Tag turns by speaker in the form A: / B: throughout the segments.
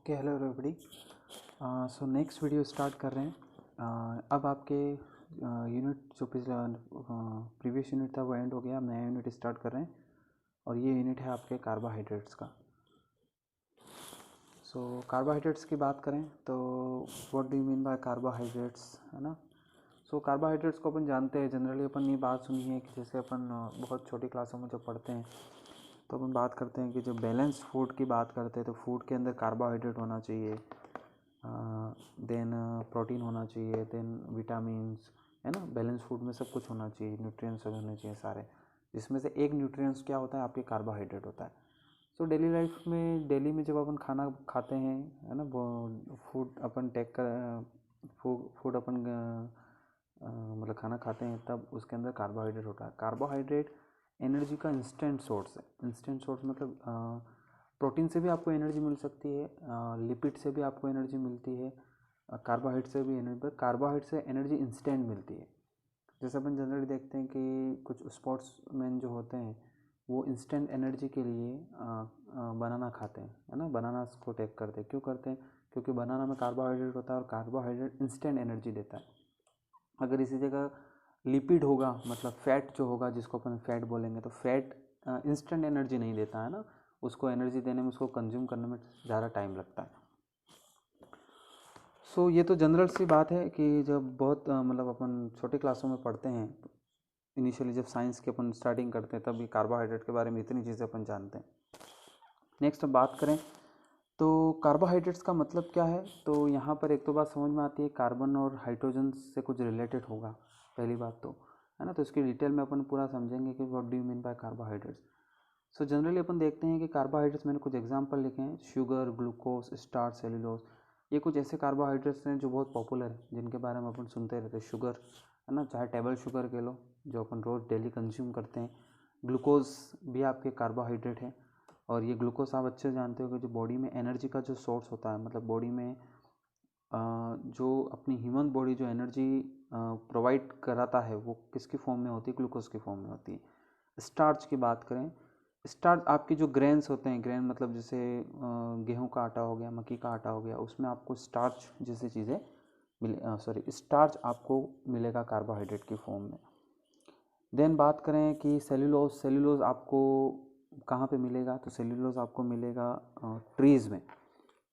A: Okay, hello everybody. So next video start कर रहे हैं। अब आपके यूनिट जो पिछला प्रीवियस यूनिट था वो एंड हो गया। अब नया यूनिट स्टार्ट कर रहे हैं और ये यूनिट है आपके कार्बोहाइड्रेट्स का। सो कार्बोहाइड्रेट्स की बात करें तो what do you mean by carbohydrates, है ना। सो कार्बोहाइड्रेट्स को अपन जानते हैं, जनरली अपन ये बात सुनी है कि जैसे अपन बहुत छोटी क्लासों में जो पढ़ते हैं तो अपन बात करते हैं कि जब बैलेंस फूड की बात करते हैं तो फूड के अंदर कार्बोहाइड्रेट होना चाहिए, देन प्रोटीन होना चाहिए, देन विटामिन्स, है ना। बैलेंस फूड में सब कुछ होना चाहिए, न्यूट्रिएंट्स होने चाहिए सारे, जिसमें से एक न्यूट्रिएंट्स क्या होता है, आपके कार्बोहाइड्रेट होता है। सो डेली लाइफ में, डेली में जब अपन खाना खाते हैं, है ना, वो फूड अपन टेक कर फूड अपन मतलब खाना खाते हैं, तब उसके अंदर कार्बोहाइड्रेट होता है। कार्बोहाइड्रेट एनर्जी का इंस्टेंट सोर्स है। इंस्टेंट सोर्स मतलब प्रोटीन से भी आपको एनर्जी मिल सकती है, लिपिड से भी आपको एनर्जी मिलती है, कार्बोहाइड्रेट से भी एनर्जी, पर कार्बोहाइड्रेट से एनर्जी इंस्टेंट मिलती है। जैसे अपन जनरली देखते हैं कि कुछ स्पोर्ट्समैन जो होते हैं वो इंस्टेंट एनर्जी के लिए बनाना खाते हैं, है ना, बनानास को टेक करते हैं। क्यों करते हैं? क्योंकि बनाना में कार्बोहाइड्रेट होता है और कार्बोहाइड्रेट इंस्टेंट एनर्जी देता है। अगर इसी जगह लिपिड होगा, मतलब फैट जो होगा, जिसको अपन फैट बोलेंगे, तो फैट इंस्टेंट एनर्जी नहीं देता है ना, उसको एनर्जी देने में, उसको कंज्यूम करने में ज़्यादा टाइम लगता है। सो ये तो जनरल सी बात है कि जब बहुत मतलब अपन छोटी क्लासों में पढ़ते हैं, इनिशियली जब साइंस के अपन स्टार्टिंग करते हैं, तब ये कार्बोहाइड्रेट के बारे में इतनी चीज़ें अपन जानते हैं। नेक्स्ट अब बात करें तो कार्बोहाइड्रेट्स का मतलब क्या है, तो यहाँ पर एक तो बात समझ में आती है, कार्बन और हाइड्रोजन से कुछ रिलेटेड होगा, पहली बात तो, है ना। तो इसकी डिटेल में अपन पूरा समझेंगे कि what do you mean by carbohydrates. So generally अपन देखते हैं कि कार्बोहाइड्रेट्स, मैंने कुछ एग्जांपल लिखे हैं, शुगर, ग्लूकोज, स्टार्च, सेलुलोज। ये कुछ ऐसे कार्बोहाइड्रेट्स हैं जो बहुत पॉपुलर हैं, जिनके बारे में अपन सुनते रहते हैं। शुगर, है ना, चाहे टेबल शुगर कह लो, जो अपन रोज़ डेली कंज्यूम करते हैं। ग्लूकोज भी आपके कार्बोहाइड्रेट है, और ये ग्लूकोज आप अच्छे से जानते हो कि जो बॉडी में एनर्जी का जो सोर्स होता है, मतलब बॉडी में जो अपनी ह्यूमन बॉडी जो एनर्जी प्रोवाइड कराता है, वो किसकी फॉर्म में होती है? ग्लूकोज की फॉर्म में होती है। स्टार्च की बात करें, स्टार्च आपके जो ग्रेन्स होते हैं, ग्रेन मतलब जैसे गेहूं का आटा हो गया, मक्की का आटा हो गया, उसमें आपको स्टार्च जैसी चीज़ें मिले, स्टार्च आपको मिलेगा कार्बोहाइड्रेट की फॉर्म में। देन बात करें कि सेल्यूलोज, सेल्यूलोज आपको कहाँ पे मिलेगा, तो सेल्यूलोज आपको मिलेगा ट्रीज़ में।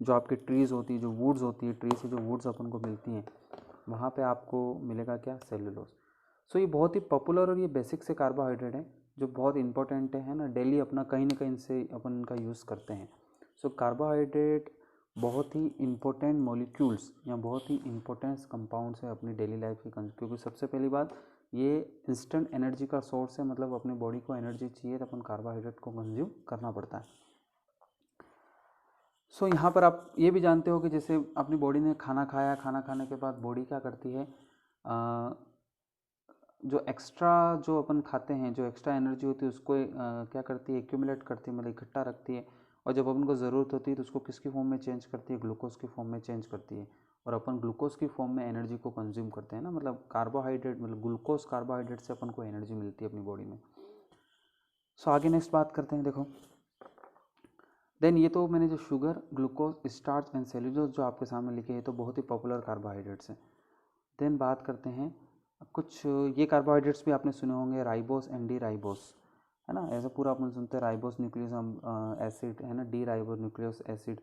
A: जो आपकी ट्रीज़ होती है, जो वुड्स होती है, ट्री से जो वुड्स अपन को मिलती हैं, वहाँ पे आपको मिलेगा क्या? सेल्यूलोज। सो ये बहुत ही पॉपुलर और ये बेसिक से कार्बोहाइड्रेट है, जो बहुत इंपॉर्टेंट है ना, डेली अपना कहीं ना कहीं से अपन इनका यूज़ करते हैं। सो कार्बोहाइड्रेट बहुत ही इंपॉर्टेंट मॉलिक्यूल्स या बहुत ही इंपॉर्टेंट कंपाउंड्स है अपनी डेली लाइफ की, क्योंकि सबसे पहली बात, ये इंस्टेंट एनर्जी का सोर्स है, मतलब अपनी बॉडी को एनर्जी चाहिए तो अपन कार्बोहाइड्रेट को कंज्यूम करना पड़ता है। सो यहाँ पर आप ये भी जानते हो कि जैसे अपनी बॉडी ने खाना खाया, खाना खाने के बाद बॉडी क्या करती है, जो एक्स्ट्रा जो अपन खाते हैं, जो एक्स्ट्रा एनर्जी होती है, उसको क्या करती है? एक्यूमुलेट करती है, मतलब इकट्ठा रखती है, और जब अपन को ज़रूरत होती है तो उसको किसकी फॉर्म में चेंज करती है? ग्लूकोज की फॉर्म में चेंज करती है, और अपन ग्लूकोज की फॉर्म में एनर्जी को कंज्यूम करते हैं ना, मतलब कार्बोहाइड्रेट, मतलब ग्लूकोज कार्बोहाइड्रेट से अपन को एनर्जी मिलती है अपनी बॉडी में। सो आगे नेक्स्ट बात करते हैं, देखो। देन ये तो मैंने जो sugar, glucose, starch and cellulose जो आपके सामने लिखे हैं, तो बहुत ही पॉपुलर कार्बोहाइड्रेट्स हैं। देन बात करते हैं कुछ, ये कार्बोहाइड्रेट्स भी आपने सुने होंगे, राइबोस एंड डी राइबोस, है ना। ऐसा पूरा अपन सुनते हैं, राइबोस न्यूक्लियस एसिड, है ना, डी राइबो न्यूक्लियस एसिड।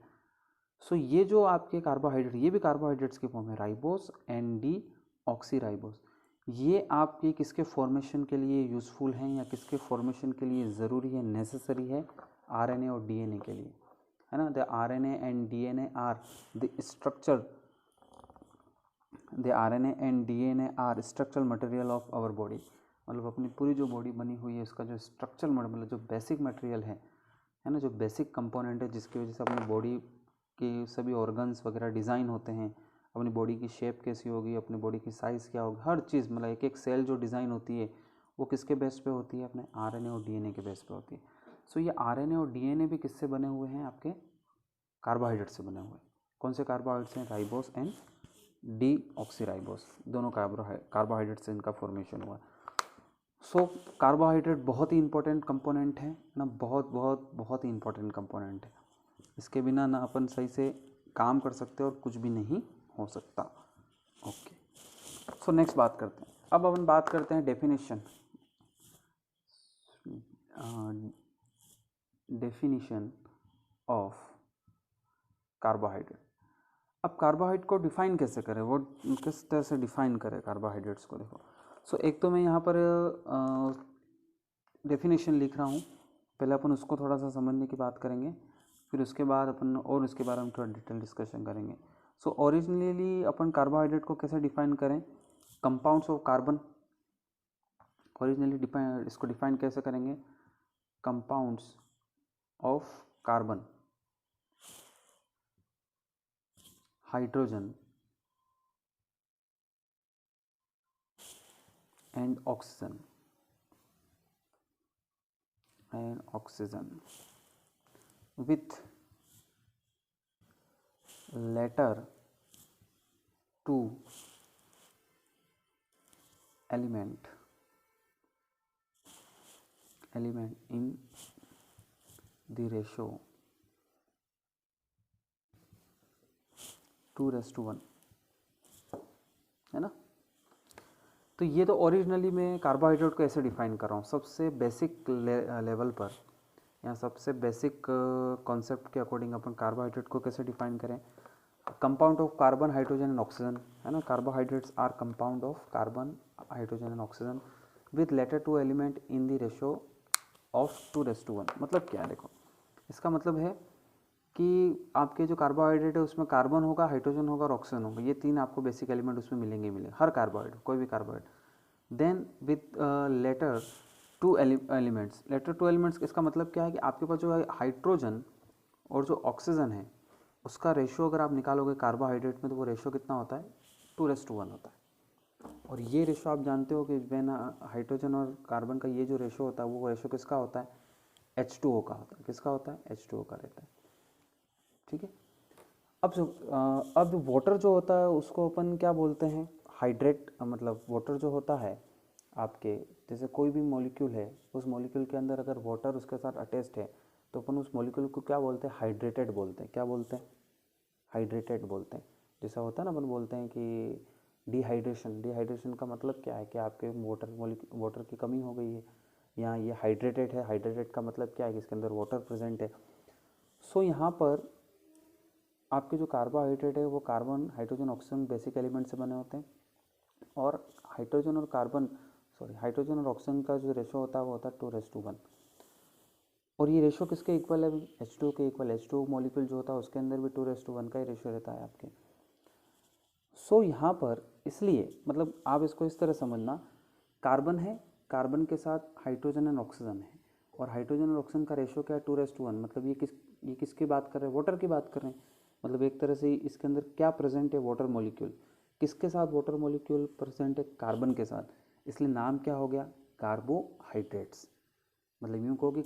A: सो ये जो आपके कार्बोहाइड्रेट, ये भी कार्बोहाइड्रेट्स की फॉर्म है, ribose and D oxy ribose. ये आपके किसके फॉर्मेशन के लिए यूज़फुल हैं या किसके फॉर्मेशन के लिए ज़रूरी है, नेसेसरी है? आरएनए और डीएनए के लिए, है ना। The RNA and DNA are the structure, the RNA and DNA are structural material of our body, मतलब अपनी पूरी जो बॉडी बनी हुई है, उसका जो स्ट्रक्चरल मतलब जो बेसिक मटेरियल है ना, जो बेसिक कंपोनेंट है, जिसकी वजह से अपनी बॉडी के सभी ऑर्गन्स वगैरह डिज़ाइन होते हैं, अपनी बॉडी की शेप कैसी होगी, अपनी बॉडी की साइज़ क्या होगी, हर चीज़, मतलब एक एक सेल जो डिज़ाइन होती है, वो किसके बेस पे होती है? अपने आरएनए और डीएनए के बेस पे होती है। सो ये आरएनए और डीएनए भी किससे बने हुए हैं? आपके कार्बोहाइड्रेट से बने हुए हैं। कौन से कार्बोहाइड्रेट्स हैं? राइबोस एंड डी ऑक्सीराइबोस, दोनों कार्बोहाइड्रेट से इनका फॉर्मेशन हुआ है। सो कार्बोहाइड्रेट बहुत ही इंपॉर्टेंट कंपोनेंट है ना, बहुत बहुत बहुत ही इंपॉर्टेंट कंपोनेंट है। इसके बिना ना अपन सही से काम कर सकते और कुछ भी नहीं हो सकता। ओके, सो नेक्स्ट बात करते हैं। अब अपन बात करते हैं डेफिनेशन ऑफ कार्बोहाइड्रेट। अब कार्बोहाइड्रेट को डिफाइन कैसे करें, वो किस तरह से डिफाइन करें कार्बोहाइड्रेट्स को। देखो, सो एक तो मैं यहाँ पर डेफिनेशन लिख रहा हूँ, पहले अपन उसको थोड़ा सा समझने की बात करेंगे, फिर उसके बाद अपन और उसके बारे में थोड़ा डिटेल डिस्कशन करेंगे। सो ओरिजिनली अपन कार्बोहाइड्रेट को कैसे डिफाइन करें, कंपाउंड्स ऑफ कार्बन। ओरिजिनली इसको डिफाइन कैसे करेंगे, compounds of carbon, hydrogen and oxygen with latter two element in the ratio 2:1, है ना। तो ये तो ओरिजिनली मैं कार्बोहाइड्रेट को ऐसे डिफाइन कर रहा हूँ, सबसे बेसिक लेवल पर या सबसे बेसिक कॉन्सेप्ट के अकॉर्डिंग अपन कार्बोहाइड्रेट को कैसे डिफाइन करें। Compound of carbon, hydrogen and oxygen, है ना। Carbohydrates are compound of carbon, hydrogen and oxygen with latter two element in the ratio of 2:1। मतलब क्या है, देखो इसका मतलब है कि आपके जो कार्बोहाइड्रेट है उसमें कार्बन होगा, हाइड्रोजन होगा और ऑक्सीजन होगा, ये तीन आपको बेसिक एलिमेंट उसमें मिलेंगे हर कार्बोहाइड्रेट, कोई भी carbohydrate. Then with latter two elements, latter two elements इसका मतलब क्या है कि आपके पास जो हाइड्रोजन और जो ऑक्सीजन है उसका रेशो अगर आप निकालोगे कार्बोहाइड्रेट में, तो वो रेशो कितना होता है, 2:1 होता है। और ये रेशो आप जानते हो कि व्हेन हाइड्रोजन और कार्बन का ये जो रेशो होता है, वो रेशो किसका होता है, H2O का होता है। किसका होता है, H2O का रहता है, ठीक है। अब वाटर जो होता है उसको अपन क्या बोलते हैं, हाइड्रेट। मतलब वाटर जो होता है आपके, जैसे कोई भी मॉलिक्यूल है, उस मॉलिक्यूल के अंदर अगर वाटर उसके साथ अटैच्ड है तो अपन उस मॉलिक्यूल को क्या बोलते हैं, हाइड्रेटेड बोलते हैं। क्या बोलते हैं, हाइड्रेटेड बोलते हैं। जैसा होता है ना, अपन बोलते हैं कि डिहाइड्रेशन का मतलब क्या है कि आपके वाटर की कमी हो गई है, या ये हाइड्रेटेड है। हाइड्रेटेड का मतलब क्या है कि इसके अंदर वाटर प्रेजेंट है। सो यहाँ पर आपके जो कार्बोहाइड्रेट है वो carbon, hydrogen, oxygen basic element से बने होते हैं। और हाइड्रोजन और ऑक्सीजन का जो रेशो होता है वो होता है 2:1। और ये रेशो किसके इक्वल है, H2O के इक्वल। H2O मॉलिक्यूल जो होता है उसके अंदर भी 2:1 का ही रेशो रहता है आपके। सो यहाँ पर इसलिए मतलब आप इसको इस तरह समझना, कार्बन है, कार्बन के साथ हाइड्रोजन एंड ऑक्सीजन है, और हाइड्रोजन और ऑक्सीजन का रेशो क्या है, 2:1। मतलब ये किसकी बात कर रहे हैं, वाटर की बात कर रहे हैं। मतलब एक तरह से इसके अंदर क्या प्रेजेंट है, वाटर मॉलिक्यूल। किसके साथ वाटर मॉलिक्यूल प्रेजेंट है, कार्बन के साथ। इसलिए नाम क्या हो गया, कार्बोहाइड्रेट्स। मतलब यूँ कहो कि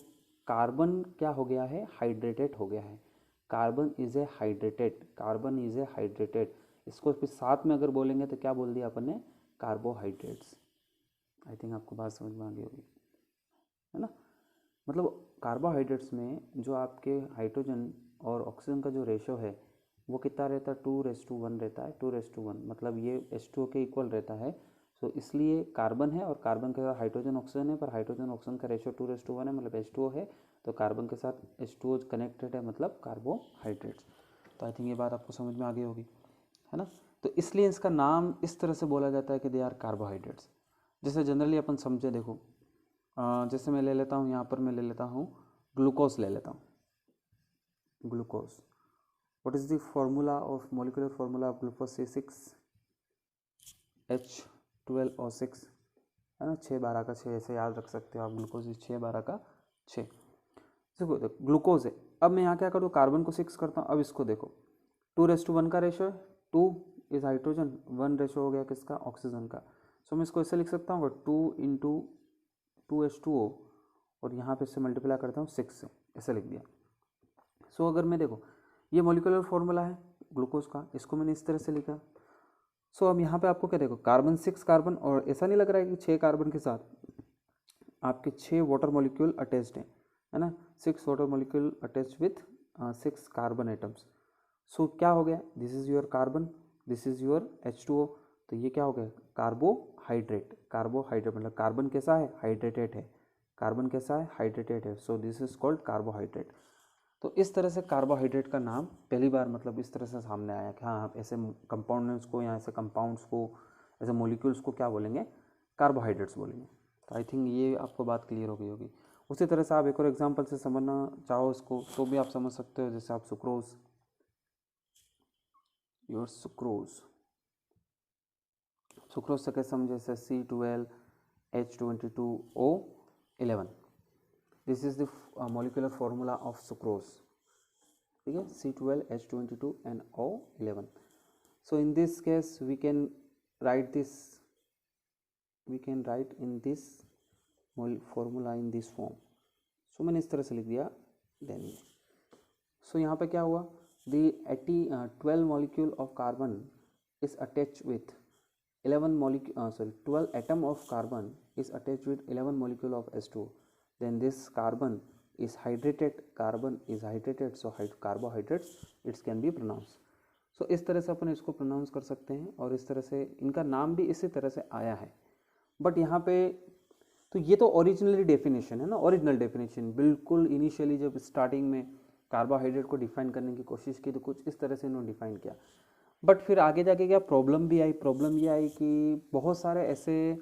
A: कार्बन क्या हो गया है, हाइड्रेटेड हो गया है। Carbon is a hydrated. इसको फिर साथ में अगर बोलेंगे तो क्या बोल दिया अपन ने, कार्बोहाइड्रेट्स। आई थिंक आपको बात समझ में आ गई होगी, है ना। मतलब कार्बोहाइड्रेट्स में जो आपके हाइड्रोजन और ऑक्सीजन का जो रेशो है वो कितना रहता है, 2:1 रहता है। 2:1 मतलब ये H2O के इक्वल रहता है। सो इसलिए कार्बन है और कार्बन के साथ हाइड्रोजन ऑक्सीजन है, पर हाइड्रोजन ऑक्सीजन का रेशो 2:1 है, मतलब H2O है, तो कार्बन के साथ H2O कनेक्टेड है, मतलब कार्बोहाइड्रेट्स। तो आई थिंक ये बात आपको समझ में आ गई होगी, है ना। तो इसलिए इसका नाम इस तरह से बोला जाता है कि दे आर कार्बोहाइड्रेट्स। जैसे जनरली अपन समझे, देखो जैसे मैं ले लेता हूँ, यहाँ पर मैं ले लेता हूँ ग्लूकोज ले लेता हूँ। Glucose, what is the formula of molecular formula of glucose, C6H12O6, है ना। 6 12 का 6 ऐसे याद रख सकते हो आप, ग्लूकोज 6 12 का 6। देखो ग्लूकोज है। अब मैं यहाँ क्या करूँ, कार्बन को 6 करता हूँ। अब इसको देखो, 2:1 का रेशो है, 2 इज हाइड्रोजन, 1 रेशो हो गया किसका, ऑक्सीजन का। सो मैं इसको ऐसे लिख सकता हूँ 2 × 2H2O, और यहाँ पे इससे मल्टीप्लाई करता हूँ 6 से, ऐसे लिख दिया। सो अगर मैं देखो, ये मॉलिक्यूलर फॉर्मूला है ग्लूकोज का, इसको मैंने इस तरह से लिखा। सो अब यहाँ पे आपको क्या देखो, कार्बन 6 कार्बन, और ऐसा नहीं लग रहा है कि 6 कार्बन के साथ आपके 6 वाटर मॉलिक्यूल अटैच्ड हैं, है ना। 6 water molecule attached with 6 carbon atoms. So क्या हो गया, this is your carbon, this is your H2O, तो ये क्या हो गया, कार्बोहाइड्रेट। कार्बोहाइड्रेट मतलब कार्बन कैसा है, हाइड्रेटेड है, कार्बन कैसा है, हाइड्रेटेड है, so this is called carbohydrate. तो इस तरह से कार्बोहाइड्रेट का नाम पहली बार मतलब इस तरह से सामने आया कि हाँ ऐसे कंपाउंड्स को या ऐसे कंपाउंड्स को, ऐसे मॉलिक्यूल्स को क्या बोलेंगे, कार्बोहाइड्रेट्स बोलेंगे। तो आई थिंक ये आपको बात क्लियर हो गई होगी। उसी तरह से आप एक और एग्जांपल से समझना चाहो इसको तो भी आप समझ सकते हो, जैसे आप सुक्रोज, योर सुक्रोज, सुक्रोज से कैसे समझे, जैसे C12H22O11, this is the molecular formula of sucrose, ठीक है, C12H22NO11। So in this case we can write this, we can write in this formula in this form. So मैंने इस तरह से लिख दिया, देन सो यहाँ पे क्या हुआ, the 12 molecule of carbon is attached with 12 atom of carbon is attached with 11 molecule of H2O, then this carbon is hydrated, so carbohydrates it can be pronounced। so इस तरह से अपन इसको प्रोनाउंस कर सकते हैं और इस तरह से इनका नाम भी इसी तरह से आया है। बट यहाँ पे तो ये तो ओरिजिनली डेफिनेशन है ना, ओरिजिनल डेफिनेशन, बिल्कुल इनिशियली जब स्टार्टिंग में कार्बोहाइड्रेट को डिफाइन करने की कोशिश की तो कुछ इस तरह से इन्होंने डिफाइन किया। बट फिर आगे जाके क्या प्रॉब्लम भी आई, प्रॉब्लम ये आई कि बहुत सारे ऐसे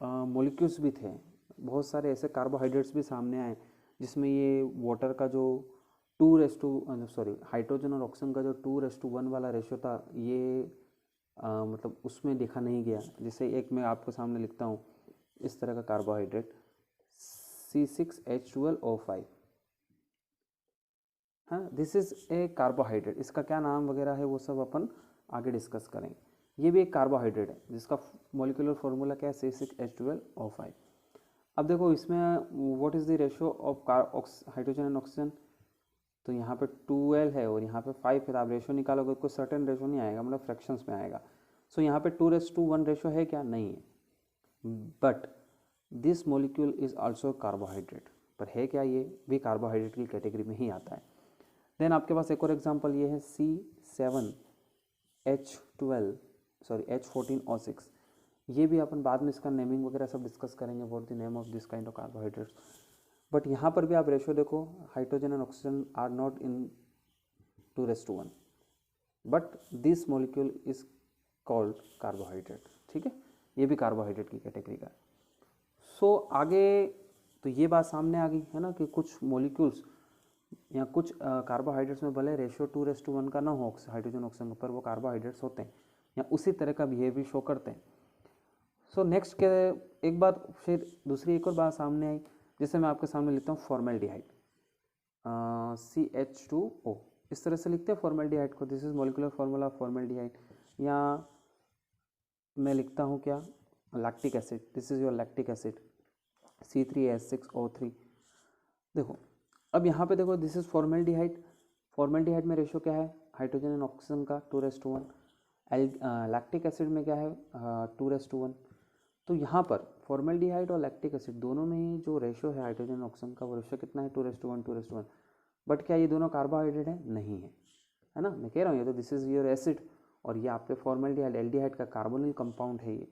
A: मॉलिक्यूल्स भी थे, बहुत सारे ऐसे कार्बोहाइड्रेट्स भी सामने आए जिसमें ये वाटर का जो हाइड्रोजन और ऑक्सीजन का जो 2:1 वाला रेशो था ये मतलब उसमें देखा नहीं गया। जैसे एक मैं आपको सामने लिखता हूँ इस तरह का कार्बोहाइड्रेट C6H12O5, हाँ दिस इज़ ए कार्बोहाइड्रेट, इसका क्या नाम वगैरह है वो सब अपन आगे डिस्कस करेंगे। ये भी एक कार्बोहाइड्रेट है जिसका मॉलिक्यूलर फार्मूला क्या है, C6H12O5। अब देखो इसमें what is the ratio of hydrogen and oxygen, तो यहाँ पे 12 है और यहाँ पे 5 है, आप रेशियो निकालोगे कोई सर्टेन रेशियो नहीं आएगा, मतलब फ्रैक्शंस में आएगा। सो यहाँ पे 2:1 रेशियो है क्या, नहीं है, but this molecule is also carbohydrate, पर है क्या, ये भी कार्बोहाइड्रेट की कैटेगरी में ही आता है। देन आपके पास एक और एग्जांपल ये है H14O6, ये भी अपन बाद में इसका नेमिंग वगैरह सब डिस्कस करेंगे, what the name of this kind of carbohydrates. But यहाँ पर भी आप रेशियो देखो, hydrogen and oxygen are not in 2:1, but this molecule is called carbohydrate, ठीक है, ये भी कार्बोहाइड्रेट की कैटेगरी का। सो आगे तो ये बात सामने आ गई है ना कि कुछ मॉलिक्यूल्स या कुछ कार्बोहाइड्रेट्स में भले रेशियो 2:1 का ना हो हाइड्रोजन ऑक्सीजन पर, वो कार्बोहाइड्रेट्स होते हैं या उसी तरह का बिहेवियर शो करते हैं। सो नेक्स्ट के एक बात, फिर दूसरी एक और बात सामने आई, जिसे मैं आपके सामने लिखता हूँ फॉर्मेल्डिहाइड, CH2O, इस तरह से लिखते हैं फॉर्मेल्डिहाइड को, this is molecular formula formaldehyde. या मैं लिखता हूँ क्या, lactic acid, this is your lactic acid C3H6O3। देखो अब यहाँ पे देखो, दिस इज फॉर्मेल्डिहाइड, फॉर्मेल्डिहाइड में रेशियो क्या है, हाइड्रोजन एंड ऑक्सीजन का 2:1, लैक्टिक एसिड में क्या है 2:1। तो यहाँ पर फॉर्मेल्डिहाइड और लैक्टिक एसिड दोनों में ही जो रेशियो है हाइड्रोजन ऑक्सीजन का, वो रेशियो कितना है 2:1। बट क्या ये दोनों कार्बोहाइड्रेट है, नहीं है ना, मैं कह रहा हूँ ये तो दिस इज योर एसिड और ये आपके फॉर्मेल्डिहाइड एल्डिहाइड का कार्बोनिल कंपाउंड है ये।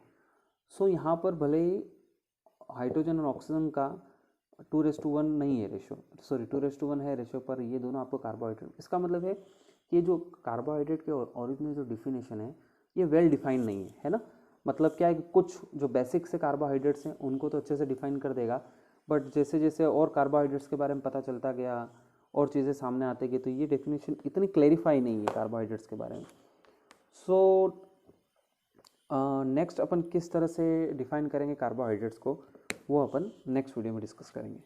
A: सो यहाँ पर भले ही हाइड्रोजन और ऑक्सीजन का 2:1 नहीं है रेशियो, 2:1 है रेशियो, पर ये दोनों आपको कार्बोहाइड्रेट, इसका मतलब है कि ये जो कार्बोहाइड्रेट के ओरिजिनल जो डिफिनेशन है ये वेल डिफाइंड नहीं है ना। मतलब क्या है कि कुछ जो बेसिक से कार्बोहाइड्रेट्स हैं उनको तो अच्छे से डिफाइन कर देगा, बट जैसे जैसे और कार्बोहाइड्रेट्स के बारे में पता चलता गया और चीज़ें सामने आते गई तो ये डेफिनेशन इतनी क्लैरिफाई नहीं है कार्बोहाइड्रेट्स के बारे में। सो नेक्स्ट अपन किस तरह से डिफाइन करेंगे कार्बोहाइड्रेट्स को, वो अपन नेक्स्ट वीडियो में डिस्कस करेंगे।